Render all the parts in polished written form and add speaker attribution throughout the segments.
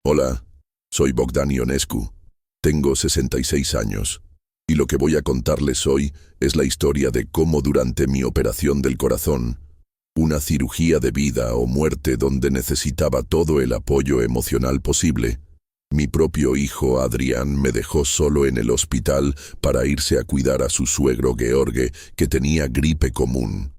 Speaker 1: Hola, soy Bogdan Ionescu. Tengo 66 años. Y lo que voy a contarles hoy es la historia de cómo durante mi operación del corazón, una cirugía de vida o muerte donde necesitaba todo el apoyo emocional posible, mi propio hijo Adrián me dejó solo en el hospital para irse a cuidar a su suegro George, que tenía gripe común.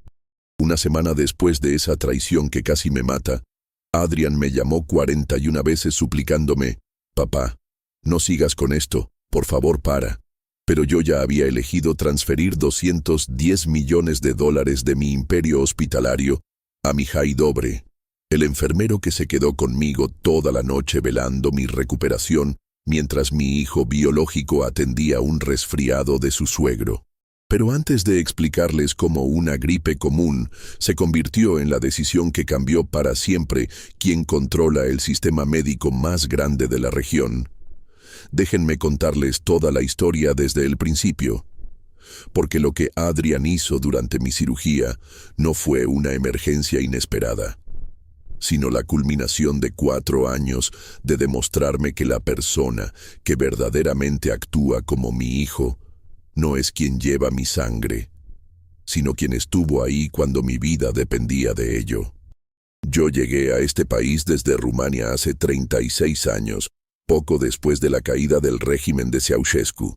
Speaker 1: Una semana después de esa traición que casi me mata, Adrián me llamó 41 veces suplicándome: «Papá, no sigas con esto, por favor para». Pero yo ya había elegido transferir $210 millones de mi imperio hospitalario a Mihai Dobre, el enfermero que se quedó conmigo toda la noche velando mi recuperación mientras mi hijo biológico atendía un resfriado de su suegro. Pero antes de explicarles cómo una gripe común se convirtió en la decisión que cambió para siempre quien controla el sistema médico más grande de la región, déjenme contarles toda la historia desde el principio. Porque lo que Adrián hizo durante mi cirugía no fue una emergencia inesperada, sino la culminación de 4 años de demostrarme que la persona que verdaderamente actúa como mi hijo no es quien lleva mi sangre, sino quien estuvo ahí cuando mi vida dependía de ello. Yo llegué a este país desde Rumania hace 36 años, poco después de la caída del régimen de Ceausescu.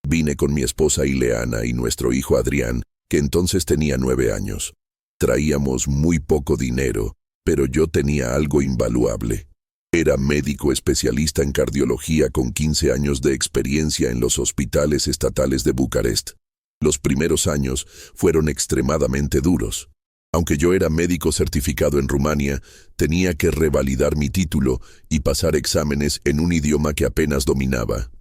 Speaker 1: Vine con mi esposa Ileana y nuestro hijo Adrián, que entonces tenía 9 años. Traíamos muy poco dinero, pero yo tenía algo invaluable. Era médico especialista en cardiología con 15 años de experiencia en los hospitales estatales de Bucarest. Los primeros años fueron extremadamente duros. Aunque yo era médico certificado en Rumania, tenía que revalidar mi título y pasar exámenes en un idioma que apenas dominaba.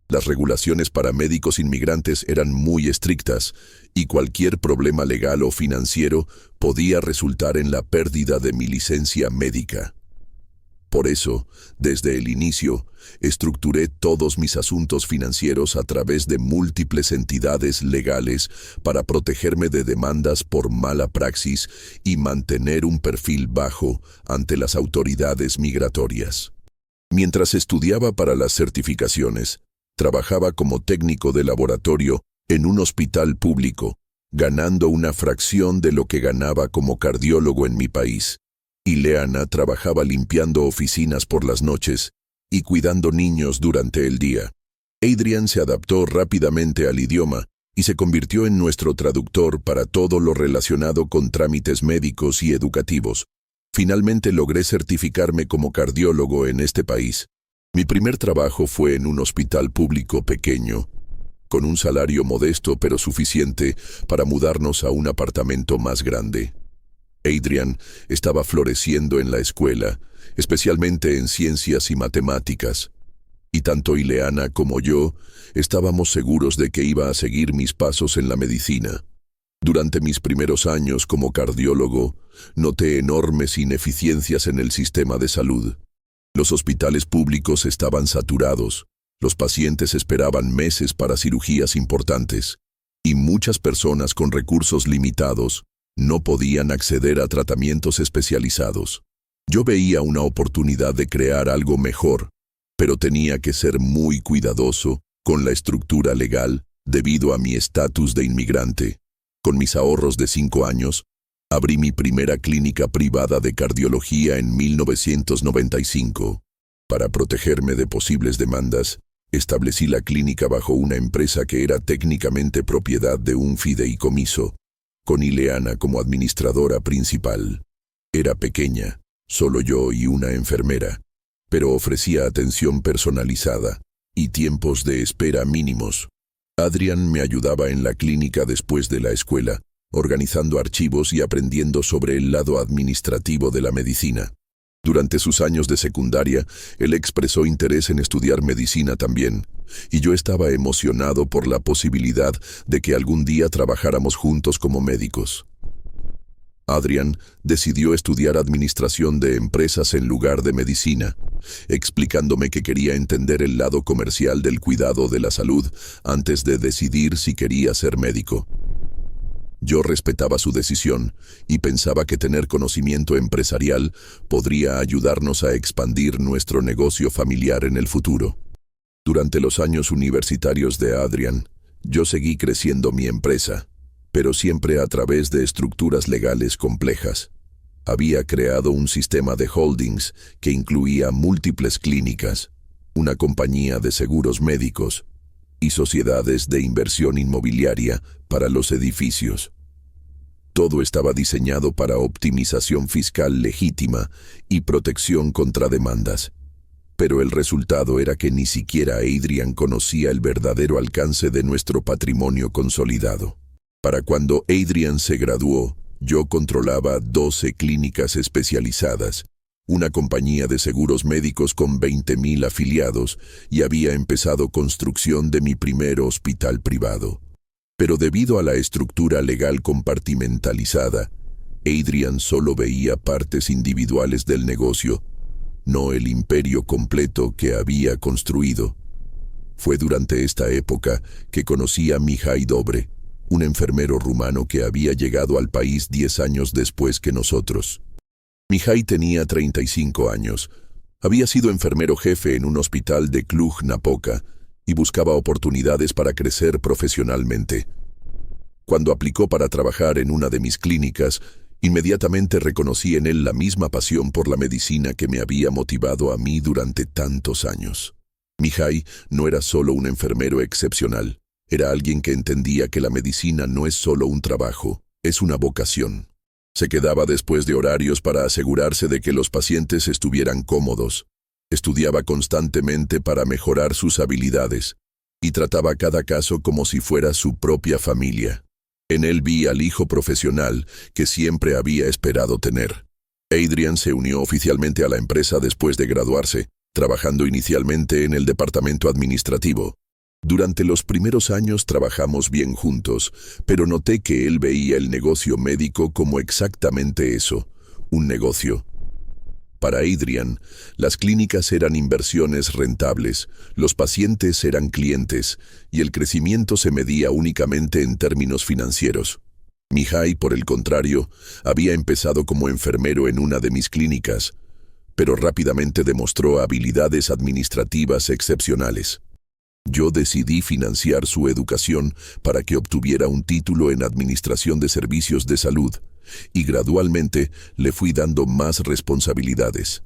Speaker 1: Las regulaciones para médicos inmigrantes eran muy estrictas y cualquier problema legal o financiero podía resultar en la pérdida de mi licencia médica. Por eso, desde el inicio, estructuré todos mis asuntos financieros a través de múltiples entidades legales para protegerme de demandas por mala praxis y mantener un perfil bajo ante las autoridades migratorias. Mientras estudiaba para las certificaciones, trabajaba como técnico de laboratorio en un hospital público, ganando una fracción de lo que ganaba como cardiólogo en mi país. Ileana trabajaba limpiando oficinas por las noches y cuidando niños durante el día. Adrián se adaptó rápidamente al idioma y se convirtió en nuestro traductor para todo lo relacionado con trámites médicos y educativos. Finalmente logré certificarme como cardiólogo en este país. Mi primer trabajo fue en un hospital público pequeño, con un salario modesto pero suficiente para mudarnos a un apartamento más grande. Adrián estaba floreciendo en la escuela, especialmente en ciencias y matemáticas, y tanto Ileana como yo estábamos seguros de que iba a seguir mis pasos en la medicina. Durante mis primeros años como cardiólogo, noté enormes ineficiencias en el sistema de salud. Los hospitales públicos estaban saturados, los pacientes esperaban meses para cirugías importantes, y muchas personas con recursos limitados no podían acceder a tratamientos especializados. Yo veía una oportunidad de crear algo mejor, pero tenía que ser muy cuidadoso con la estructura legal debido a mi estatus de inmigrante. Con mis ahorros de 5 años, abrí mi primera clínica privada de cardiología en 1995. Para protegerme de posibles demandas, establecí la clínica bajo una empresa que era técnicamente propiedad de un fideicomiso, con Ileana como administradora principal. Era pequeña, solo yo y una enfermera, pero ofrecía atención personalizada y tiempos de espera mínimos. Adrián me ayudaba en la clínica después de la escuela, organizando archivos y aprendiendo sobre el lado administrativo de la medicina. Durante sus años de secundaria, él expresó interés en estudiar medicina también, y yo estaba emocionado por la posibilidad de que algún día trabajáramos juntos como médicos. Adrián decidió estudiar administración de empresas en lugar de medicina, explicándome que quería entender el lado comercial del cuidado de la salud antes de decidir si quería ser médico. Yo respetaba su decisión y pensaba que tener conocimiento empresarial podría ayudarnos a expandir nuestro negocio familiar en el futuro. Durante los años universitarios de Adrian, yo seguí creciendo mi empresa, pero siempre a través de estructuras legales complejas. Había creado un sistema de holdings que incluía múltiples clínicas, una compañía de seguros médicos y sociedades de inversión inmobiliaria para los edificios. Todo estaba diseñado para optimización fiscal legítima y protección contra demandas. Pero el resultado era que ni siquiera Adrian conocía el verdadero alcance de nuestro patrimonio consolidado. Para cuando Adrian se graduó, yo controlaba 12 clínicas especializadas, una compañía de seguros médicos con 20,000 afiliados y había empezado construcción de mi primer hospital privado. Pero debido a la estructura legal compartimentalizada, Adrian solo veía partes individuales del negocio, no el imperio completo que había construido. Fue durante esta época que conocí a Mihai Dobre, un enfermero rumano que había llegado al país 10 años después que nosotros. Mihai tenía 35 años, había sido enfermero jefe en un hospital de Cluj-Napoca y buscaba oportunidades para crecer profesionalmente. Cuando aplicó para trabajar en una de mis clínicas, inmediatamente reconocí en él la misma pasión por la medicina que me había motivado a mí durante tantos años. Mihai no era solo un enfermero excepcional, era alguien que entendía que la medicina no es solo un trabajo, es una vocación. Se quedaba después de horarios para asegurarse de que los pacientes estuvieran cómodos. Estudiaba constantemente para mejorar sus habilidades y trataba cada caso como si fuera su propia familia. En él vi al hijo profesional que siempre había esperado tener. Adrian se unió oficialmente a la empresa después de graduarse, trabajando inicialmente en el departamento administrativo. Durante los primeros años trabajamos bien juntos, pero noté que él veía el negocio médico como exactamente eso, un negocio. Para Adrian, las clínicas eran inversiones rentables, los pacientes eran clientes, y el crecimiento se medía únicamente en términos financieros. Mihai, por el contrario, había empezado como enfermero en una de mis clínicas, pero rápidamente demostró habilidades administrativas excepcionales. Yo decidí financiar su educación para que obtuviera un título en Administración de Servicios de Salud, y gradualmente le fui dando más responsabilidades.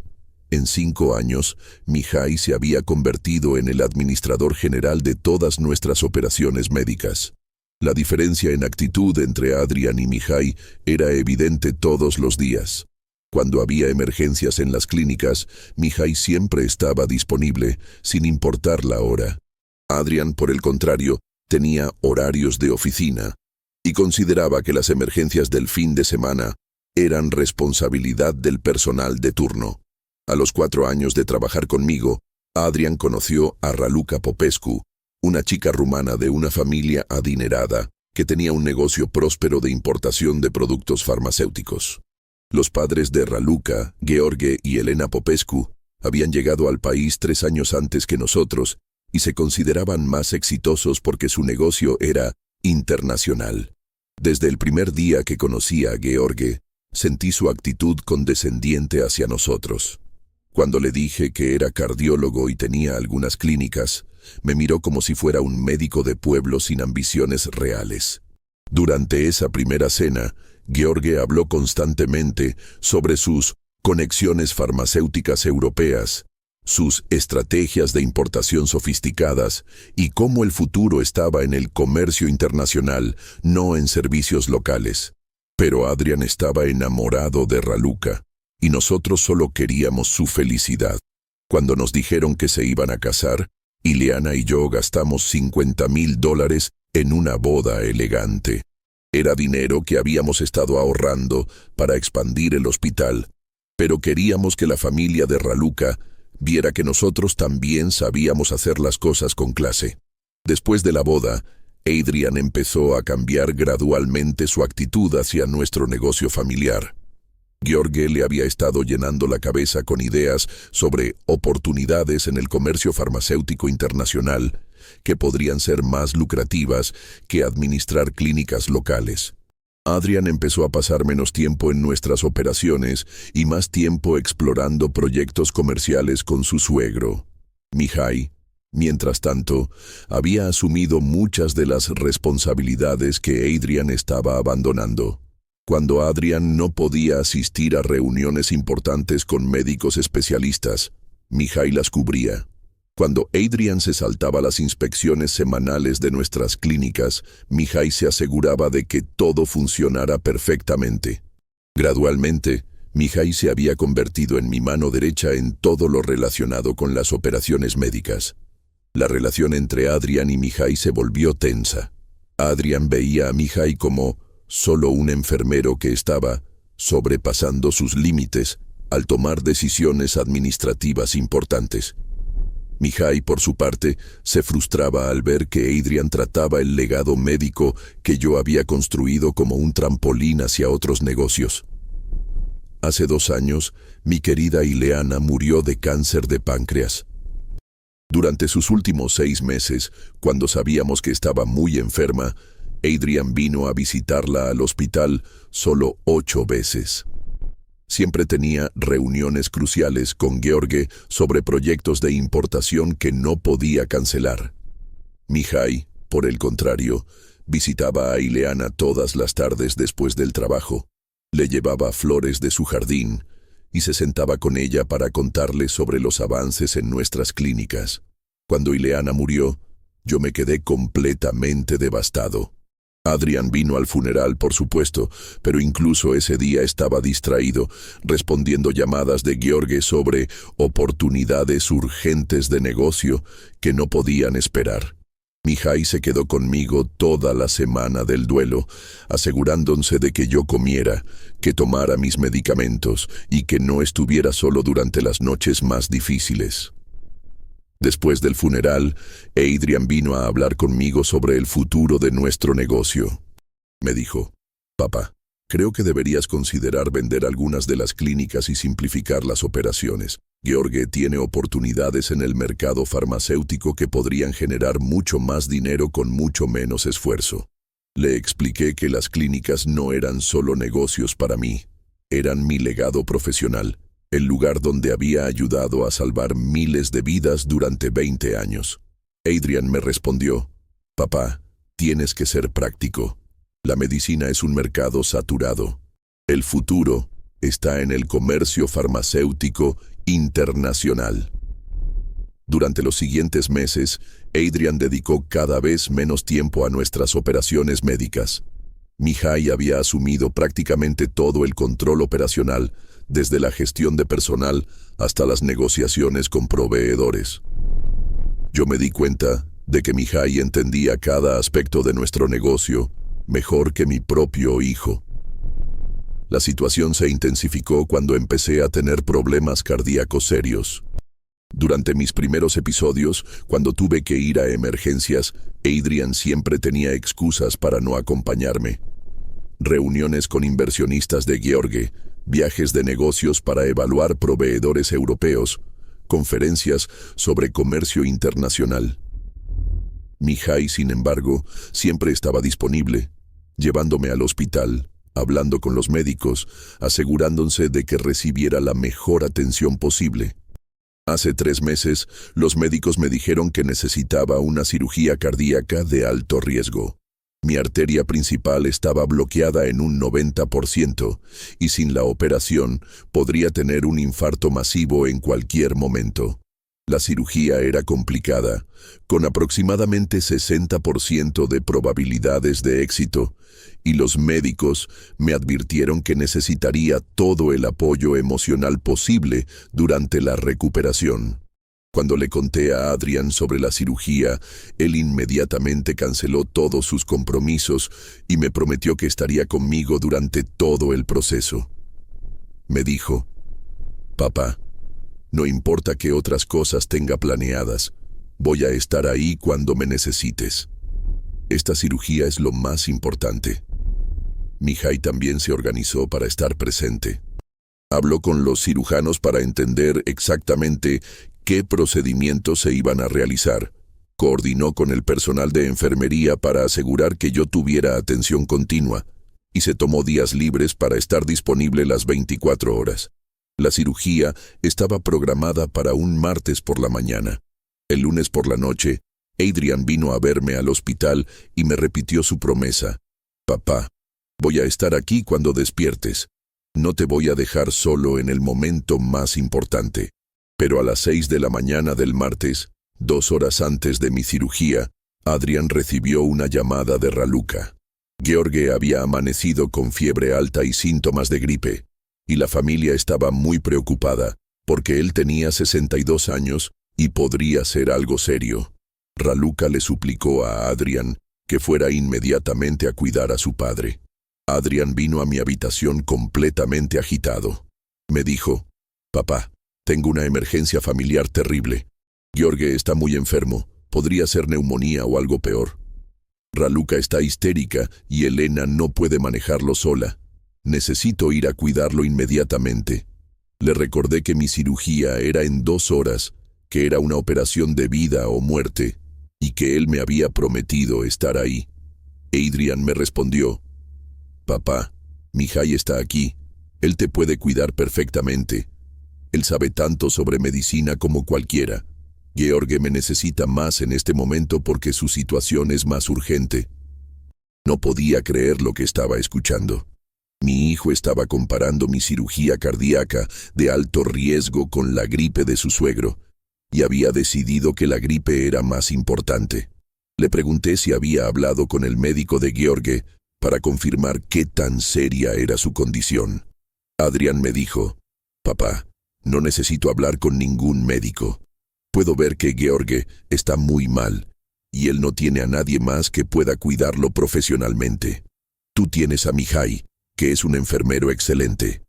Speaker 1: En 5 años, Mihai se había convertido en el administrador general de todas nuestras operaciones médicas. La diferencia en actitud entre Adrian y Mihai era evidente todos los días. Cuando había emergencias en las clínicas, Mihai siempre estaba disponible, sin importar la hora. Adrian, por el contrario, tenía horarios de oficina y consideraba que las emergencias del fin de semana eran responsabilidad del personal de turno. A los 4 años de trabajar conmigo, Adrian conoció a Raluca Popescu, una chica rumana de una familia adinerada que tenía un negocio próspero de importación de productos farmacéuticos. Los padres de Raluca, Gheorghe y Elena Popescu, habían llegado al país 3 años antes que nosotros y se consideraban más exitosos porque su negocio era internacional. Desde el primer día que conocí a Gheorghe, sentí su actitud condescendiente hacia nosotros. Cuando le dije que era cardiólogo y tenía algunas clínicas, me miró como si fuera un médico de pueblo sin ambiciones reales. Durante esa primera cena, Gheorghe habló constantemente sobre sus conexiones farmacéuticas europeas, sus estrategias de importación sofisticadas y cómo el futuro estaba en el comercio internacional, no en servicios locales. Pero Adrian estaba enamorado de Raluca y nosotros solo queríamos su felicidad. Cuando nos dijeron que se iban a casar, Ileana y yo gastamos $50,000 en una boda elegante. Era dinero que habíamos estado ahorrando para expandir el hospital, pero queríamos que la familia de Raluca viera que nosotros también sabíamos hacer las cosas con clase. Después de la boda, Adrian empezó a cambiar gradualmente su actitud hacia nuestro negocio familiar. Gheorghe le había estado llenando la cabeza con ideas sobre oportunidades en el comercio farmacéutico internacional que podrían ser más lucrativas que administrar clínicas locales. Adrian empezó a pasar menos tiempo en nuestras operaciones y más tiempo explorando proyectos comerciales con su suegro. Mihai, mientras tanto, había asumido muchas de las responsabilidades que Adrian estaba abandonando. Cuando Adrian no podía asistir a reuniones importantes con médicos especialistas, Mihai las cubría. Cuando Adrian se saltaba las inspecciones semanales de nuestras clínicas, Mihai se aseguraba de que todo funcionara perfectamente. Gradualmente, Mihai se había convertido en mi mano derecha en todo lo relacionado con las operaciones médicas. La relación entre Adrian y Mihai se volvió tensa. Adrian veía a Mihai como solo un enfermero que estaba sobrepasando sus límites al tomar decisiones administrativas importantes. Mihai, por su parte, se frustraba al ver que Adrian trataba el legado médico que yo había construido como un trampolín hacia otros negocios. Hace 2 años, mi querida Ileana murió de cáncer de páncreas. Durante sus últimos 6 meses, cuando sabíamos que estaba muy enferma, Adrian vino a visitarla al hospital solo 8 veces. Siempre tenía reuniones cruciales con Gheorghe sobre proyectos de importación que no podía cancelar. Mihai, por el contrario, visitaba a Ileana todas las tardes después del trabajo, le llevaba flores de su jardín y se sentaba con ella para contarle sobre los avances en nuestras clínicas. Cuando Ileana murió, yo me quedé completamente devastado. Adrian vino al funeral, por supuesto, pero incluso ese día estaba distraído, respondiendo llamadas de Gheorghe sobre oportunidades urgentes de negocio que no podían esperar. Mihai se quedó conmigo toda la semana del duelo, asegurándose de que yo comiera, que tomara mis medicamentos y que no estuviera solo durante las noches más difíciles. Después del funeral, Adrian vino a hablar conmigo sobre el futuro de nuestro negocio. Me dijo: «Papá, creo que deberías considerar vender algunas de las clínicas y simplificar las operaciones. Gheorghe tiene oportunidades en el mercado farmacéutico que podrían generar mucho más dinero con mucho menos esfuerzo». Le expliqué que las clínicas no eran solo negocios para mí, eran mi legado profesional. El lugar donde había ayudado a salvar miles de vidas durante 20 años. Adrian me respondió: «Papá, tienes que ser práctico. La medicina es un mercado saturado. El futuro está en el comercio farmacéutico internacional». Durante los siguientes meses, Adrian dedicó cada vez menos tiempo a nuestras operaciones médicas. Mihai había asumido prácticamente todo el control operacional, desde la gestión de personal hasta las negociaciones con proveedores. Yo me di cuenta de que Mihai entendía cada aspecto de nuestro negocio mejor que mi propio hijo. La situación se intensificó cuando empecé a tener problemas cardíacos serios. Durante mis primeros episodios, cuando tuve que ir a emergencias, Adrian siempre tenía excusas para no acompañarme. Reuniones con inversionistas de Gheorghe, viajes de negocios para evaluar proveedores europeos, conferencias sobre comercio internacional. Mihai, sin embargo, siempre estaba disponible, llevándome al hospital, hablando con los médicos, asegurándose de que recibiera la mejor atención posible. Hace 3 meses, los médicos me dijeron que necesitaba una cirugía cardíaca de alto riesgo. Mi arteria principal estaba bloqueada en un 90% y sin la operación podría tener un infarto masivo en cualquier momento. La cirugía era complicada, con aproximadamente 60% de probabilidades de éxito, y los médicos me advirtieron que necesitaría todo el apoyo emocional posible durante la recuperación. Cuando le conté a Adrian sobre la cirugía, él inmediatamente canceló todos sus compromisos y me prometió que estaría conmigo durante todo el proceso. Me dijo: «Papá, no importa qué otras cosas tenga planeadas, voy a estar ahí cuando me necesites. Esta cirugía es lo más importante». Mihai también se organizó para estar presente. Habló con los cirujanos para entender exactamente qué procedimientos se iban a realizar. Coordinó con el personal de enfermería para asegurar que yo tuviera atención continua. y se tomó días libres para estar disponible las 24 horas. La cirugía estaba programada para un martes por la mañana. El lunes por la noche, Adrian vino a verme al hospital y me repitió su promesa. «Papá, voy a estar aquí cuando despiertes. No te voy a dejar solo en el momento más importante». Pero a las 6 de la mañana del martes, 2 horas antes de mi cirugía, Adrian recibió una llamada de Raluca. Gheorghe había amanecido con fiebre alta y síntomas de gripe, y la familia estaba muy preocupada, porque él tenía 62 años y podría ser algo serio. Raluca le suplicó a Adrian que fuera inmediatamente a cuidar a su padre. Adrian vino a mi habitación completamente agitado. Me dijo: «Papá, tengo una emergencia familiar terrible. Gheorghe está muy enfermo, podría ser neumonía o algo peor. Raluca está histérica y Elena no puede manejarlo sola. Necesito ir a cuidarlo inmediatamente». Le recordé que mi cirugía era en 2 horas, que era una operación de vida o muerte, y que él me había prometido estar ahí. Adrian me respondió: «Papá, Mihai está aquí. Él te puede cuidar perfectamente. Él sabe tanto sobre medicina como cualquiera. Gheorghe me necesita más en este momento porque su situación es más urgente». No podía creer lo que estaba escuchando. Mi hijo estaba comparando mi cirugía cardíaca de alto riesgo con la gripe de su suegro, y había decidido que la gripe era más importante. Le pregunté si había hablado con el médico de Gheorghe para confirmar qué tan seria era su condición. Adrian me dijo: «Papá, no necesito hablar con ningún médico. Puedo ver que Gheorghe está muy mal, y él no tiene a nadie más que pueda cuidarlo profesionalmente. Tú tienes a Mihai, que es un enfermero excelente.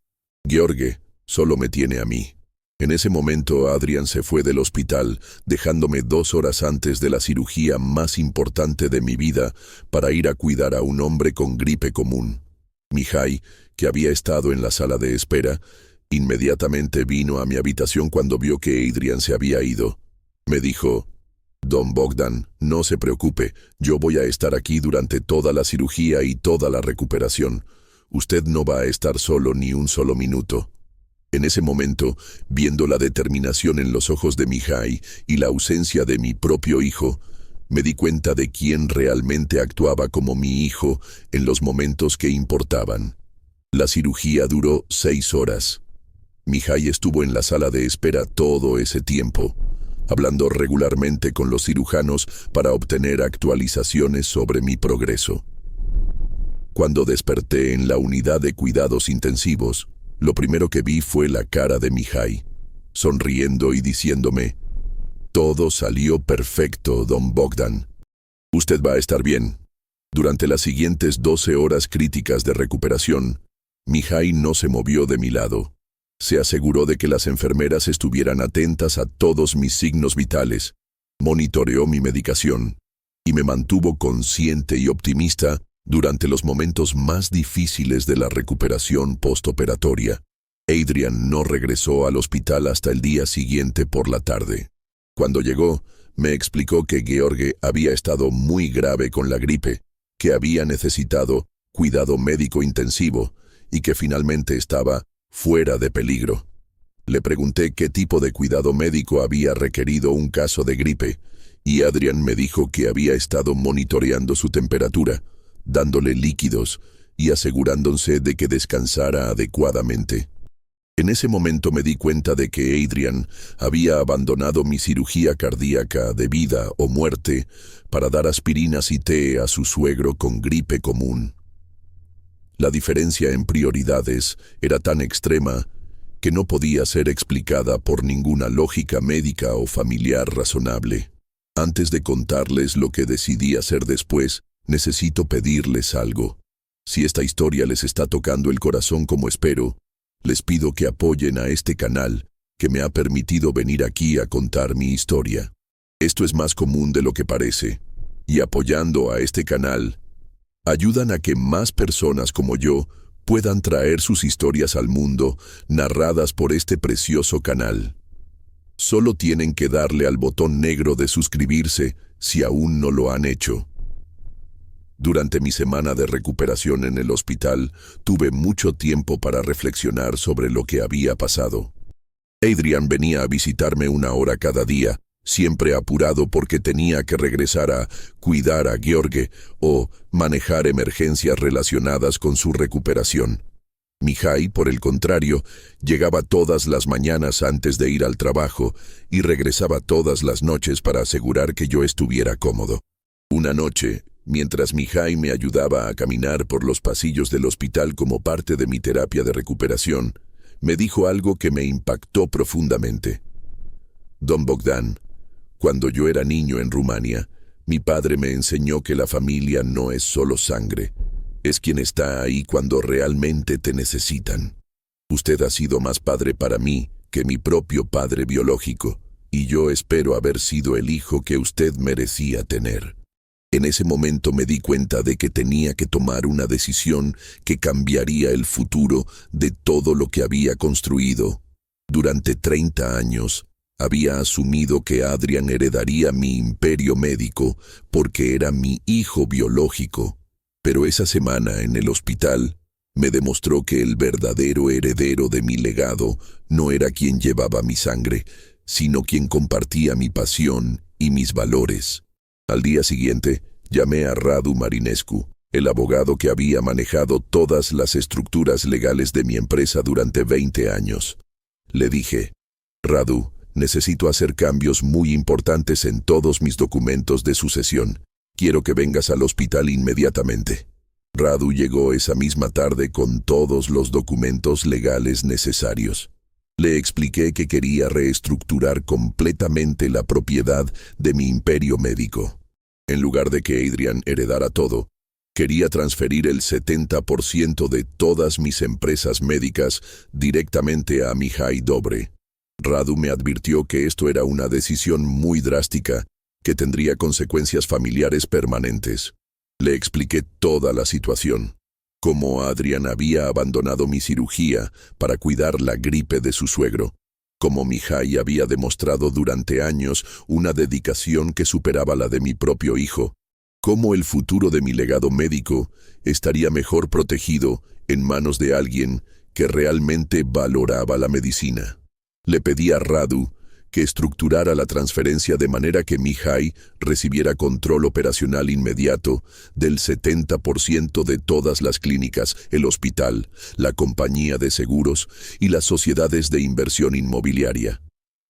Speaker 1: Gheorghe solo me tiene a mí». En ese momento, Adrian se fue del hospital, dejándome 2 horas antes de la cirugía más importante de mi vida para ir a cuidar a un hombre con gripe común. Mihai, que había estado en la sala de espera, inmediatamente vino a mi habitación cuando vio que Adrian se había ido. Me dijo: «Don Bogdan, no se preocupe, yo voy a estar aquí durante toda la cirugía y toda la recuperación. Usted no va a estar solo ni un solo minuto». En ese momento, viendo la determinación en los ojos de Mihai y la ausencia de mi propio hijo, me di cuenta de quién realmente actuaba como mi hijo en los momentos que importaban. La cirugía duró 6 horas. Mihai estuvo en la sala de espera todo ese tiempo, hablando regularmente con los cirujanos para obtener actualizaciones sobre mi progreso. Cuando desperté en la unidad de cuidados intensivos, lo primero que vi fue la cara de Mihai, sonriendo y diciéndome: «Todo salió perfecto, don Bogdan. Usted va a estar bien». Durante las siguientes 12 horas críticas de recuperación, Mihai no se movió de mi lado. Se aseguró de que las enfermeras estuvieran atentas a todos mis signos vitales, monitoreó mi medicación y me mantuvo consciente y optimista durante los momentos más difíciles de la recuperación postoperatoria. Adrian no regresó al hospital hasta el día siguiente por la tarde. Cuando llegó, me explicó que Gheorghe había estado muy grave con la gripe, que había necesitado cuidado médico intensivo y que finalmente estaba fuera de peligro. Le pregunté qué tipo de cuidado médico había requerido un caso de gripe, y Adrian me dijo que había estado monitoreando su temperatura, dándole líquidos y asegurándose de que descansara adecuadamente. En ese momento me di cuenta de que Adrian había abandonado mi cirugía cardíaca de vida o muerte para dar aspirinas y té a su suegro con gripe común. La diferencia en prioridades era tan extrema que no podía ser explicada por ninguna lógica médica o familiar razonable. Antes de contarles lo que decidí hacer después, necesito pedirles algo. Si esta historia les está tocando el corazón como espero, les pido que apoyen a este canal que me ha permitido venir aquí a contar mi historia. Esto es más común de lo que parece, y apoyando a este canal, ayudan a que más personas como yo puedan traer sus historias al mundo, narradas por este precioso canal. Solo tienen que darle al botón negro de suscribirse si aún no lo han hecho. Durante mi semana de recuperación en el hospital, tuve mucho tiempo para reflexionar sobre lo que había pasado. Adrian venía a visitarme 1 hora cada día, siempre apurado porque tenía que regresar a cuidar a George o manejar emergencias relacionadas con su recuperación. Mihai, por el contrario, llegaba todas las mañanas antes de ir al trabajo y regresaba todas las noches para asegurar que yo estuviera cómodo. Una noche, mientras Mihai me ayudaba a caminar por los pasillos del hospital como parte de mi terapia de recuperación, me dijo algo que me impactó profundamente. Don Bogdan, cuando yo era niño en Rumania, mi padre me enseñó que la familia no es solo sangre, es quien está ahí cuando realmente te necesitan. Usted ha sido más padre para mí que mi propio padre biológico, y yo espero haber sido el hijo que usted merecía tener. En ese momento me di cuenta de que tenía que tomar una decisión que cambiaría el futuro de todo lo que había construido. Durante 30 años, había asumido que Adrian heredaría mi imperio médico porque era mi hijo biológico. Pero esa semana en el hospital me demostró que el verdadero heredero de mi legado no era quien llevaba mi sangre, sino quien compartía mi pasión y mis valores. Al día siguiente, llamé a Radu Marinescu, el abogado que había manejado todas las estructuras legales de mi empresa durante 20 años. Le dije, Radu, necesito hacer cambios muy importantes en todos mis documentos de sucesión. Quiero que vengas al hospital inmediatamente. Radu llegó esa misma tarde con todos los documentos legales necesarios. Le expliqué que quería reestructurar completamente la propiedad de mi imperio médico. En lugar de que Adrian heredara todo, quería transferir el 70% de todas mis empresas médicas directamente a Mihai Dobre. Radu me advirtió que esto era una decisión muy drástica, que tendría consecuencias familiares permanentes. Le expliqué toda la situación, cómo Adrian había abandonado mi cirugía para cuidar la gripe de su suegro, cómo Mihai había demostrado durante años una dedicación que superaba la de mi propio hijo, cómo el futuro de mi legado médico estaría mejor protegido en manos de alguien que realmente valoraba la medicina. Le pedí a Radu que estructurara la transferencia de manera que Mihai recibiera control operacional inmediato del 70% de todas las clínicas, el hospital, la compañía de seguros y las sociedades de inversión inmobiliaria.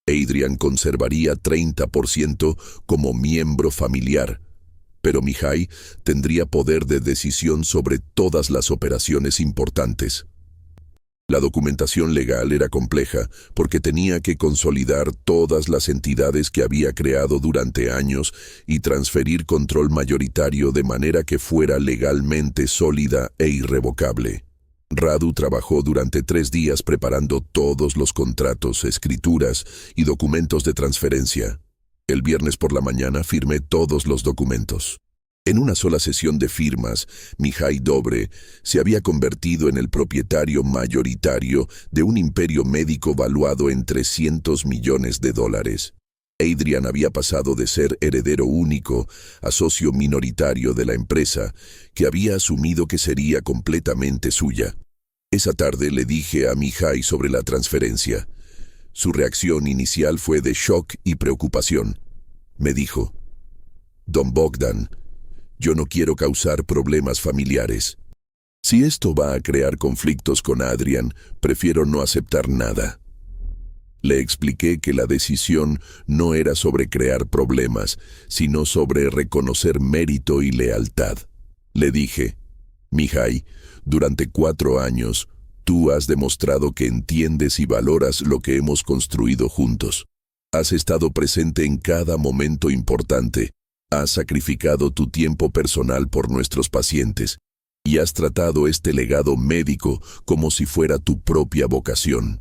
Speaker 1: Adrian conservaría 30% como miembro familiar, pero Mihai tendría poder de decisión sobre todas las operaciones importantes. La documentación legal era compleja porque tenía que consolidar todas las entidades que había creado durante años y transferir control mayoritario de manera que fuera legalmente sólida e irrevocable. Radu trabajó durante 3 días preparando todos los contratos, escrituras y documentos de transferencia. El viernes por la mañana firmé todos los documentos. En una sola sesión de firmas, Mihai Dobre se había convertido en el propietario mayoritario de un imperio médico valuado en $300 millones. Adrian había pasado de ser heredero único a socio minoritario de la empresa, que había asumido que sería completamente suya. Esa tarde le dije a Mihai sobre la transferencia. Su reacción inicial fue de shock y preocupación. Me dijo, Don Bogdan, yo no quiero causar problemas familiares. Si esto va a crear conflictos con Adrian, prefiero no aceptar nada. Le expliqué que la decisión no era sobre crear problemas, sino sobre reconocer mérito y lealtad. Le dije, Mihai, durante 4 años, tú has demostrado que entiendes y valoras lo que hemos construido juntos. Has estado presente en cada momento importante. Has sacrificado tu tiempo personal por nuestros pacientes y has tratado este legado médico como si fuera tu propia vocación.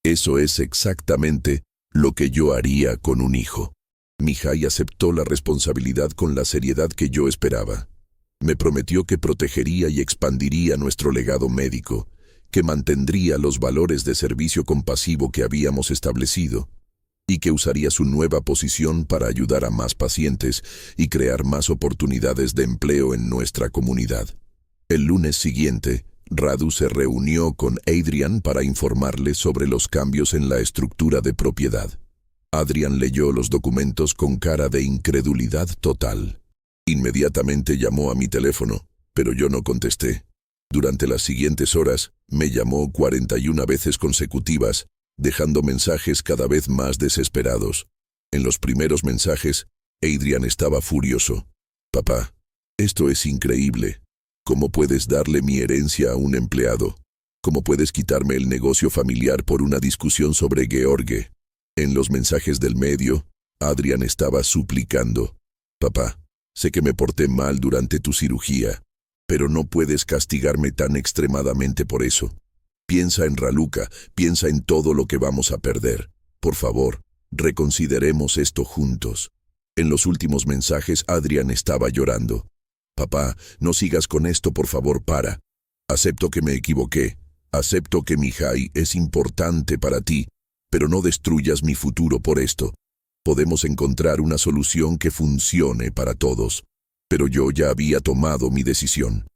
Speaker 1: Eso es exactamente lo que yo haría con un hijo. Mihai aceptó la responsabilidad con la seriedad que yo esperaba. Me prometió que protegería y expandiría nuestro legado médico, que mantendría los valores de servicio compasivo que habíamos establecido. y que usaría su nueva posición para ayudar a más pacientes y crear más oportunidades de empleo en nuestra comunidad. El lunes siguiente, Radu se reunió con Adrian para informarle sobre los cambios en la estructura de propiedad. Adrian leyó los documentos con cara de incredulidad total. Inmediatamente llamó a mi teléfono, pero yo no contesté. Durante las siguientes horas, me llamó 41 veces consecutivas, dejando mensajes cada vez más desesperados. En los primeros mensajes, Adrian estaba furioso. «Papá, esto es increíble. ¿Cómo puedes darle mi herencia a un empleado? ¿Cómo puedes quitarme el negocio familiar por una discusión sobre George?» En los mensajes del medio, Adrian estaba suplicando. «Papá, sé que me porté mal durante tu cirugía, pero no puedes castigarme tan extremadamente por eso. Piensa en Raluca, piensa en todo lo que vamos a perder. Por favor, reconsideremos esto juntos». En los últimos mensajes, Adrian estaba llorando. «Papá, no sigas con esto, por favor, para. Acepto que me equivoqué. Acepto que Mihai es importante para ti, pero no destruyas mi futuro por esto. Podemos encontrar una solución que funcione para todos». Pero yo ya había tomado mi decisión.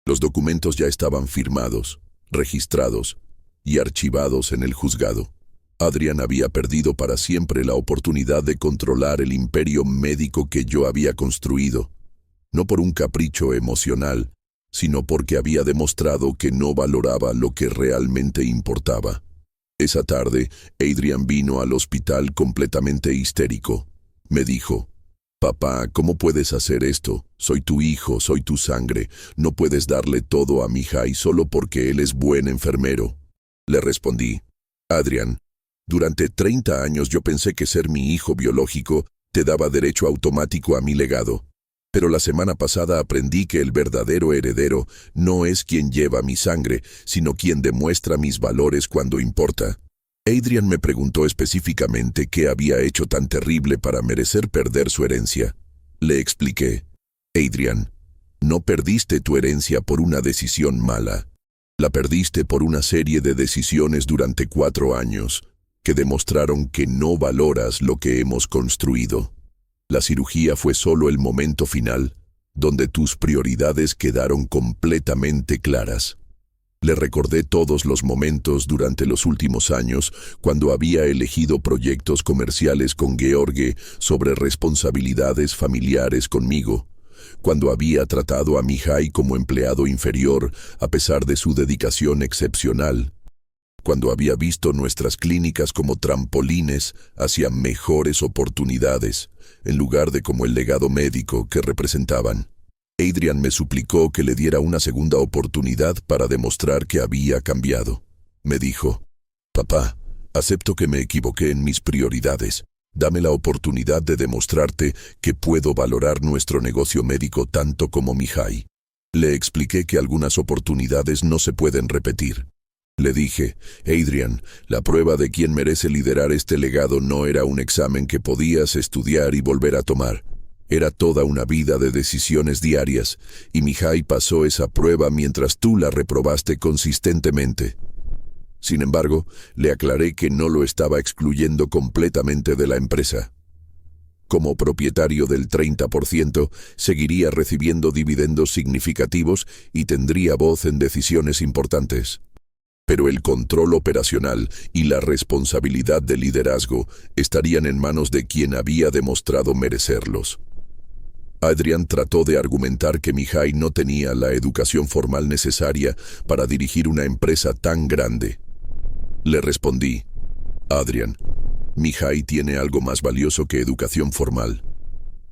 Speaker 1: Los documentos ya estaban firmados, registrados y archivados en el juzgado. Adrian había perdido para siempre la oportunidad de controlar el imperio médico que yo había construido, no por un capricho emocional, sino porque había demostrado que no valoraba lo que realmente importaba. Esa tarde, Adrian vino al hospital completamente histérico. Me dijo: «Papá, ¿cómo puedes hacer esto? Soy tu hijo, soy tu sangre. No puedes darle todo a Mihai solo porque él es buen enfermero». Le respondí: «Adrian, durante 30 años yo pensé que ser mi hijo biológico te daba derecho automático a mi legado. Pero la semana pasada aprendí que el verdadero heredero no es quien lleva mi sangre, sino quien demuestra mis valores cuando importa». Adrian me preguntó específicamente qué había hecho tan terrible para merecer perder su herencia. Le expliqué: «Adrian, no perdiste tu herencia por una decisión mala. La perdiste por una serie de decisiones durante 4 años que demostraron que no valoras lo que hemos construido. La cirugía fue solo el momento final, donde tus prioridades quedaron completamente claras». Le recordé todos los momentos durante los últimos años cuando había elegido proyectos comerciales con George sobre responsabilidades familiares conmigo, cuando había tratado a Mihai como empleado inferior a pesar de su dedicación excepcional, cuando había visto nuestras clínicas como trampolines hacia mejores oportunidades, en lugar de como el legado médico que representaban. Adrian me suplicó que le diera una segunda oportunidad para demostrar que había cambiado. Me dijo: «Papá, acepto que me equivoqué en mis prioridades. Dame la oportunidad de demostrarte que puedo valorar nuestro negocio médico tanto como Mihai». Le expliqué que algunas oportunidades no se pueden repetir. Le dije: «Adrian, la prueba de quién merece liderar este legado no era un examen que podías estudiar y volver a tomar. Era toda una vida de decisiones diarias, y Mihai pasó esa prueba mientras tú la reprobaste consistentemente». Sin embargo, le aclaré que no lo estaba excluyendo completamente de la empresa. Como propietario del 30%, seguiría recibiendo dividendos significativos y tendría voz en decisiones importantes. Pero el control operacional y la responsabilidad de liderazgo estarían en manos de quien había demostrado merecerlos. Adrian trató de argumentar que Mihai no tenía la educación formal necesaria para dirigir una empresa tan grande. Le respondí: «Adrian, Mihai tiene algo más valioso que educación formal.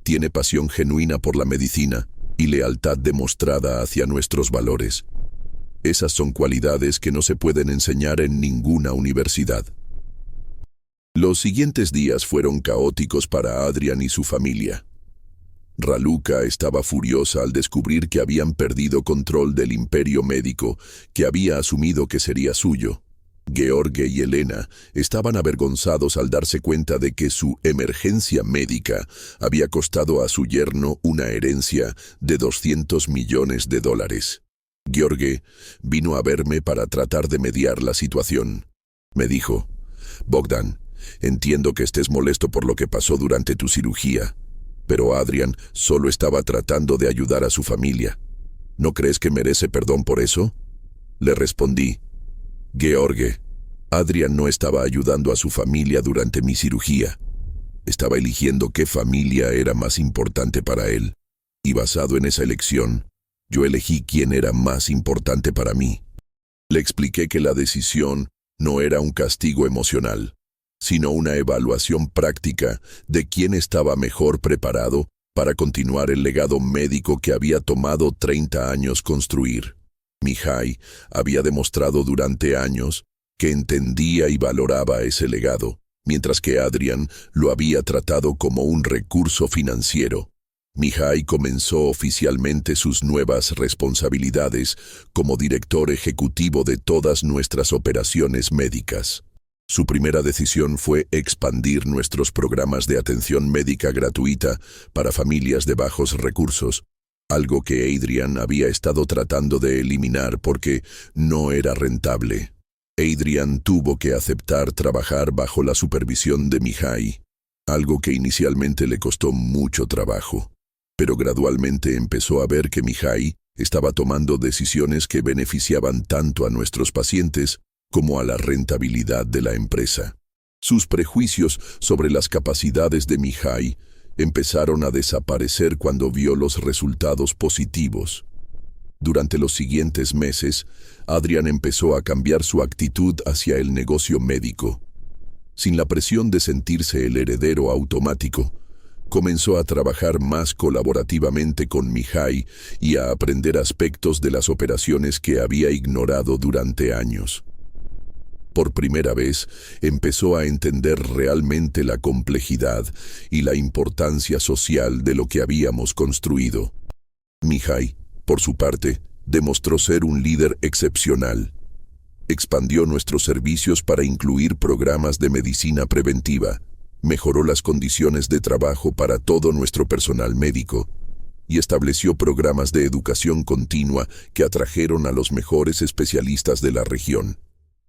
Speaker 1: Tiene pasión genuina por la medicina y lealtad demostrada hacia nuestros valores. Esas son cualidades que no se pueden enseñar en ninguna universidad». Los siguientes días fueron caóticos para Adrian y su familia. Raluca estaba furiosa al descubrir que habían perdido control del imperio médico que había asumido que sería suyo. George y Elena estaban avergonzados al darse cuenta de que su emergencia médica había costado a su yerno una herencia de $200 millones. George vino a verme para tratar de mediar la situación. Me dijo: «Bogdan, entiendo que estés molesto por lo que pasó durante tu cirugía, pero Adrian solo estaba tratando de ayudar a su familia. ¿No crees que merece perdón por eso? Le respondí. George, Adrian no estaba ayudando a su familia durante mi cirugía. Estaba eligiendo qué familia era más importante para él. Y basado en esa elección, yo elegí quién era más importante para mí. Le expliqué que la decisión no era un castigo emocional, sino una evaluación práctica de quién estaba mejor preparado para continuar el legado médico que había tomado 30 años construir. Mihai había demostrado durante años que entendía y valoraba ese legado, mientras que Adrian lo había tratado como un recurso financiero. Mihai comenzó oficialmente sus nuevas responsabilidades como director ejecutivo de todas nuestras operaciones médicas. Su primera decisión fue expandir nuestros programas de atención médica gratuita para familias de bajos recursos, algo que Adrian había estado tratando de eliminar porque no era rentable. Adrian tuvo que aceptar trabajar bajo la supervisión de Mihai, algo que inicialmente le costó mucho trabajo. Pero gradualmente empezó a ver que Mihai estaba tomando decisiones que beneficiaban tanto a nuestros pacientes como a la rentabilidad de la empresa. Sus prejuicios sobre las capacidades de Mihai empezaron a desaparecer cuando vio los resultados positivos. Durante los siguientes meses, Adrian empezó a cambiar su actitud hacia el negocio médico. Sin la presión de sentirse el heredero automático, comenzó a trabajar más colaborativamente con Mihai y a aprender aspectos de las operaciones que había ignorado durante años. Por primera vez, empezó a entender realmente la complejidad y la importancia social de lo que habíamos construido. Mihai, por su parte, demostró ser un líder excepcional. Expandió nuestros servicios para incluir programas de medicina preventiva, mejoró las condiciones de trabajo para todo nuestro personal médico y estableció programas de educación continua que atrajeron a los mejores especialistas de la región.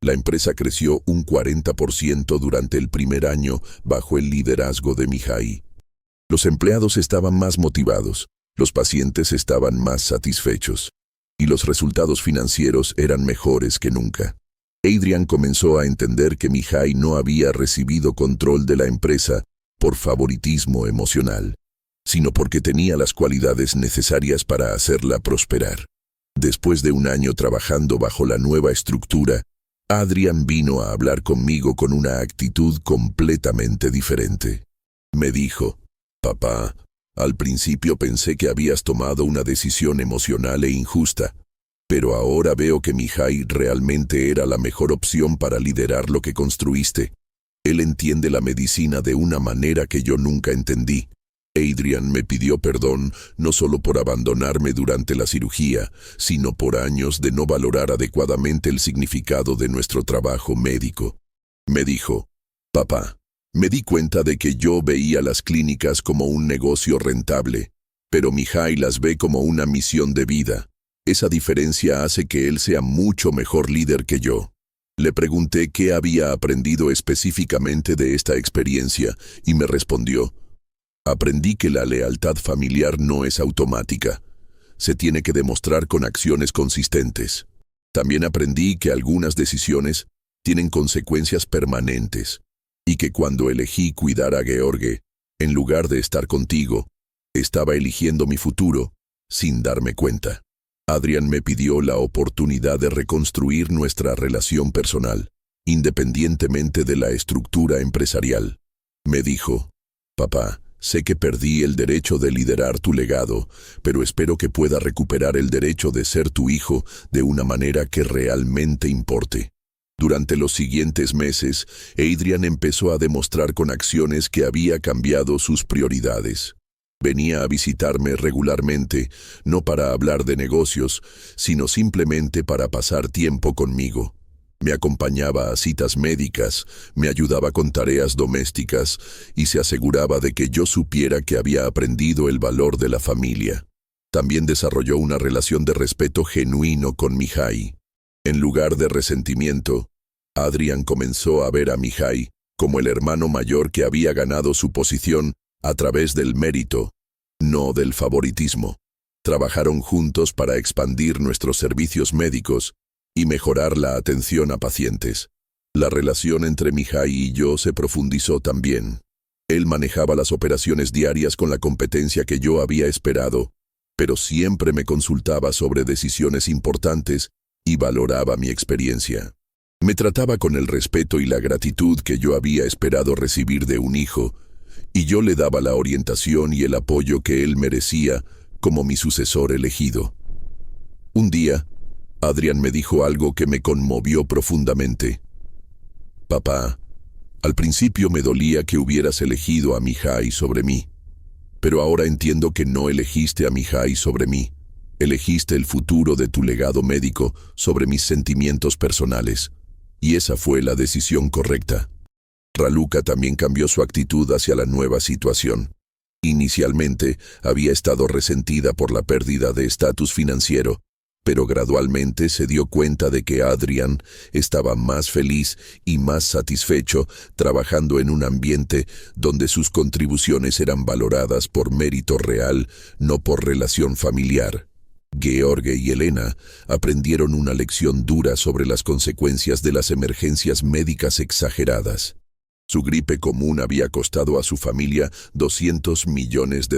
Speaker 1: La empresa creció un 40% durante el primer año bajo el liderazgo de Mihai. Los empleados estaban más motivados, los pacientes estaban más satisfechos y los resultados financieros eran mejores que nunca. Adrian comenzó a entender que Mihai no había recibido control de la empresa por favoritismo emocional, sino porque tenía las cualidades necesarias para hacerla prosperar. Después de un año trabajando bajo la nueva estructura, Adrian vino a hablar conmigo con una actitud completamente diferente. Me dijo, «Papá, al principio pensé que habías tomado una decisión emocional e injusta, pero ahora veo que Mihai realmente era la mejor opción para liderar lo que construiste. Él entiende la medicina de una manera que yo nunca entendí. Adrian me pidió perdón no solo por abandonarme durante la cirugía, sino por años de no valorar adecuadamente el significado de nuestro trabajo médico. Me dijo, «Papá, me di cuenta de que yo veía las clínicas como un negocio rentable, pero Mihai las ve como una misión de vida. Esa diferencia hace que él sea mucho mejor líder que yo». Le pregunté qué había aprendido específicamente de esta experiencia y me respondió, «Aprendí que la lealtad familiar no es automática. Se tiene que demostrar con acciones consistentes. También aprendí que algunas decisiones tienen consecuencias permanentes y que cuando elegí cuidar a George, en lugar de estar contigo, estaba eligiendo mi futuro sin darme cuenta». Adrian me pidió la oportunidad de reconstruir nuestra relación personal, independientemente de la estructura empresarial. Me dijo, «Papá, sé que perdí el derecho de liderar tu legado, pero espero que pueda recuperar el derecho de ser tu hijo de una manera que realmente importe». Durante los siguientes meses, Adrian empezó a demostrar con acciones que había cambiado sus prioridades. Venía a visitarme regularmente, no para hablar de negocios, sino simplemente para pasar tiempo conmigo. Me acompañaba a citas médicas, me ayudaba con tareas domésticas y se aseguraba de que yo supiera que había aprendido el valor de la familia. También desarrolló una relación de respeto genuino con Mihai. En lugar de resentimiento, Adrian comenzó a ver a Mihai como el hermano mayor que había ganado su posición a través del mérito, no del favoritismo. Trabajaron juntos para expandir nuestros servicios médicos y mejorar la atención a pacientes. La relación entre Mihai y yo se profundizó también. Él manejaba las operaciones diarias con la competencia que yo había esperado, pero siempre me consultaba sobre decisiones importantes y valoraba mi experiencia. Me trataba con el respeto y la gratitud que yo había esperado recibir de un hijo, y yo le daba la orientación y el apoyo que él merecía como mi sucesor elegido. Un día, Adrian me dijo algo que me conmovió profundamente. Papá, al principio me dolía que hubieras elegido a Mihai sobre mí, pero ahora entiendo que no elegiste a Mihai sobre mí. Elegiste el futuro de tu legado médico sobre mis sentimientos personales, y esa fue la decisión correcta. Raluca también cambió su actitud hacia la nueva situación. Inicialmente había estado resentida por la pérdida de estatus financiero, pero gradualmente se dio cuenta de que Adrian estaba más feliz y más satisfecho trabajando en un ambiente donde sus contribuciones eran valoradas por mérito real, no por relación familiar. George y Elena aprendieron una lección dura sobre las consecuencias de las emergencias médicas exageradas. Su gripe común había costado a su familia $200 millones,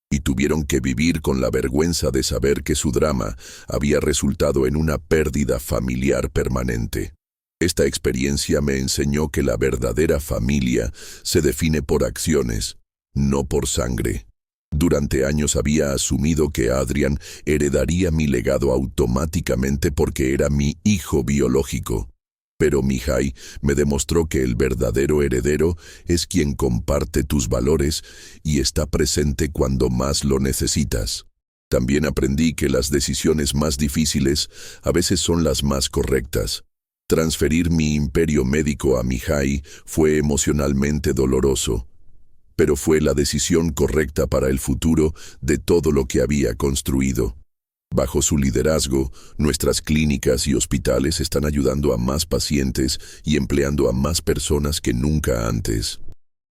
Speaker 1: y tuvieron que vivir con la vergüenza de saber que su drama había resultado en una pérdida familiar permanente. Esta experiencia me enseñó que la verdadera familia se define por acciones, no por sangre. Durante años había asumido que Adrian heredaría mi legado automáticamente porque era mi hijo biológico. Pero Mihai me demostró que el verdadero heredero es quien comparte tus valores y está presente cuando más lo necesitas. También aprendí que las decisiones más difíciles a veces son las más correctas. Transferir mi imperio médico a Mihai fue emocionalmente doloroso, pero fue la decisión correcta para el futuro de todo lo que había construido. Bajo su liderazgo, nuestras clínicas y hospitales están ayudando a más pacientes y empleando a más personas que nunca antes.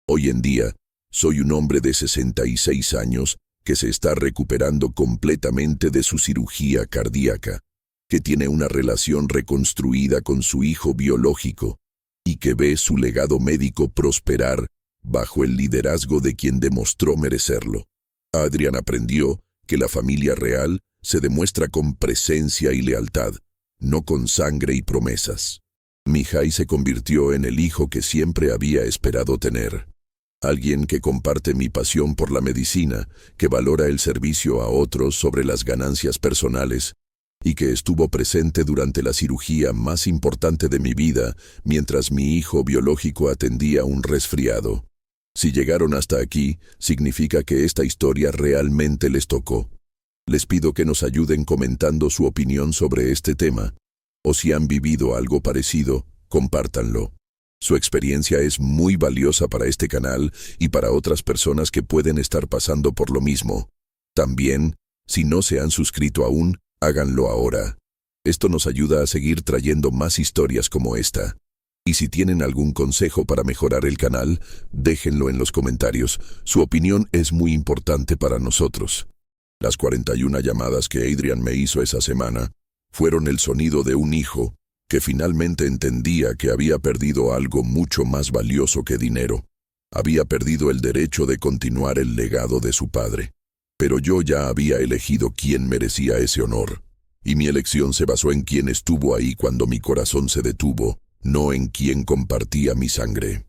Speaker 1: Hoy en día, soy un hombre de 66 años que se está recuperando completamente de su cirugía cardíaca, que tiene una relación reconstruida con su hijo biológico y que ve su legado médico prosperar bajo el liderazgo de quien demostró merecerlo. Adrian aprendió que la familia real se demuestra con presencia y lealtad, no con sangre y promesas. Mihai se convirtió en el hijo que siempre había esperado tener. Alguien que comparte mi pasión por la medicina, que valora el servicio a otros sobre las ganancias personales, y que estuvo presente durante la cirugía más importante de mi vida mientras mi hijo biológico atendía un resfriado. Si llegaron hasta aquí, significa que esta historia realmente les tocó. Les pido que nos ayuden comentando su opinión sobre este tema, o si han vivido algo parecido, compártanlo. Su experiencia es muy valiosa para este canal y para otras personas que pueden estar pasando por lo mismo. También, si no se han suscrito aún, háganlo ahora. Esto nos ayuda a seguir trayendo más historias como esta. Y si tienen algún consejo para mejorar el canal, déjenlo en los comentarios. Su opinión es muy importante para nosotros. Las 41 llamadas que Adrian me hizo esa semana fueron el sonido de un hijo que finalmente entendía que había perdido algo mucho más valioso que dinero. Había perdido el derecho de continuar el legado de su padre. Pero yo ya había elegido quién merecía ese honor, y mi elección se basó en quién estuvo ahí cuando mi corazón se detuvo, no en quién compartía mi sangre.